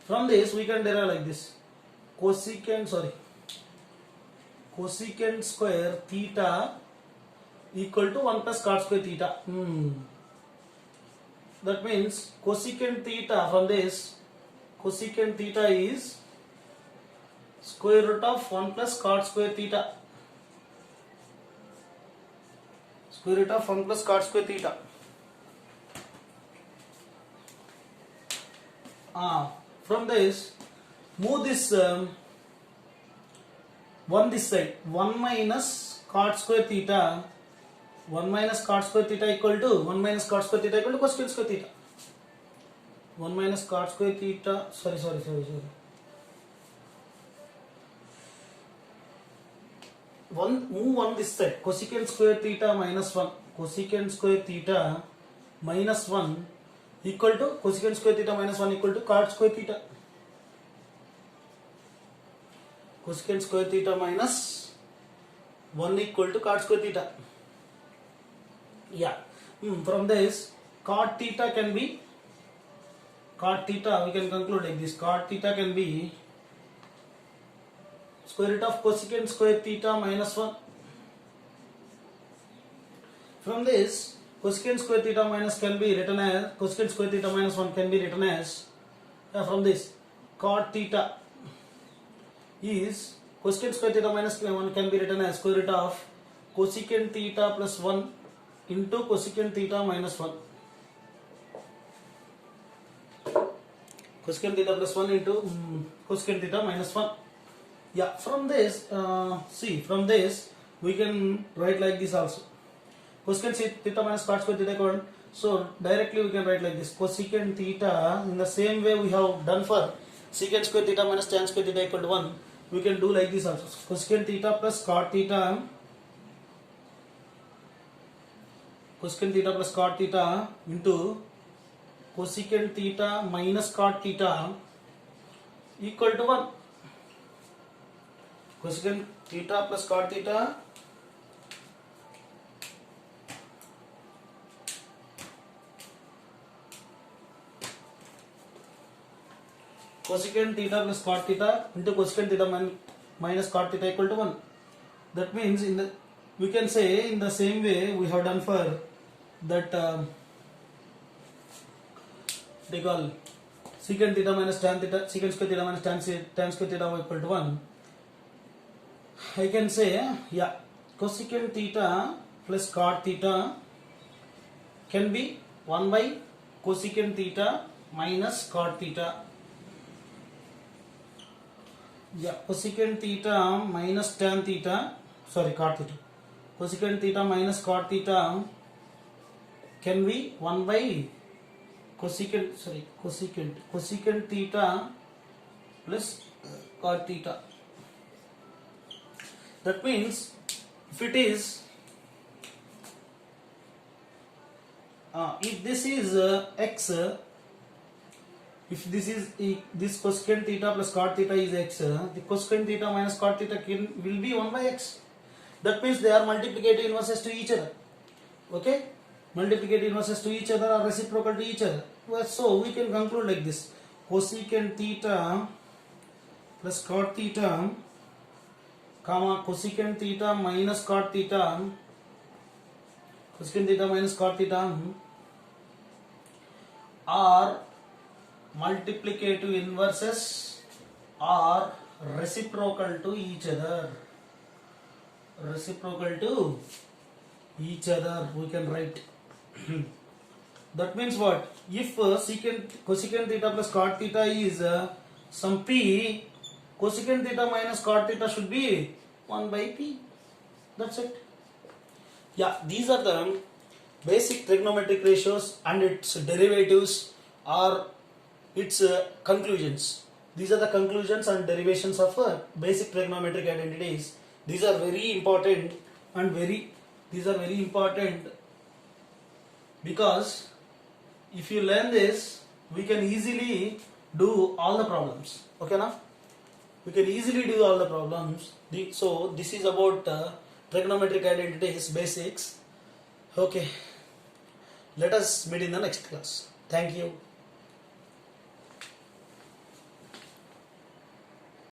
From this we can derive like this. Cosecant square theta equal to 1 plus cot square theta. That means cosecant theta, from this cosecant theta is square root of 1 plus cot square theta. Square root of 1 plus cot square theta. From this, move this 1 this side. 1 minus cot square theta. 1 minus cot square theta equal to 1 minus cot square theta equal to cosecant square theta. 1 minus cot square theta. Sorry. Move 1 this side. Cosecant square theta minus 1. Cosecant square theta minus 1 equal to cosecant square theta minus 1 equal to cot square theta. Cosecant square theta minus 1 equal to cot square theta. Yeah. From this, cot theta can be, cot theta we can conclude like this. Cot theta can be square root of cosecant square theta minus 1. From this, cosecant square theta minus can be written as, cosecant square theta minus 1 can be written as, from this, cot theta is, cosecant square theta minus 1 can be written as square root of cosecant theta plus 1 into cosecant theta minus 1. Cosecant theta plus 1 into cosecant theta minus 1. Yeah, from this, from this we can write like this also. Cosecant theta minus cot square theta equal. So directly we can write like this. Cosecant theta, in the same way we have done for secant square theta minus tan square theta equal to 1. We can do like this also. Cosecant theta plus cot theta. Cosecant theta plus cot theta into cosecant theta minus cot theta equal to 1. Cosecant theta plus cot theta cosecant theta plus cot theta into cosecant theta minus cot theta equal to 1. That means we can say in the same way we have done for that they call secant theta minus tan theta, secant square theta minus tan square theta equal to 1. I can say, cosecant theta plus cot theta can be 1 by cosecant theta minus cot theta. Cosecant theta minus tan theta, cot theta. Cosecant theta minus cot theta can be 1 by cosecant theta plus cot theta. That means if it is, if this is x, if this cosecant theta plus cot theta is x, the cosecant theta minus cot theta will be 1 by x. That means they are multiplicative inverses to each other. Okay? Multiplicative inverses to each other are reciprocal to each other. So we can conclude like this. Cosecant theta plus cot theta, comma cosecant theta minus cot theta, cosecant theta minus cot theta are multiplicative inverses are reciprocal to each other. Reciprocal to each other we can write. That means what? If cosecant theta plus cot theta is some p, cosecant theta minus cot theta should be 1 by p. That's it. These are the basic trigonometric ratios and its derivatives or its conclusions. These are the conclusions and derivations of basic trigonometric identities. These are very important and these are very important because if you learn this, we can easily do all the problems. Okay, now we can easily do all the problems. So this is about trigonometric identities basics. Okay, let us meet in the next class. Thank you.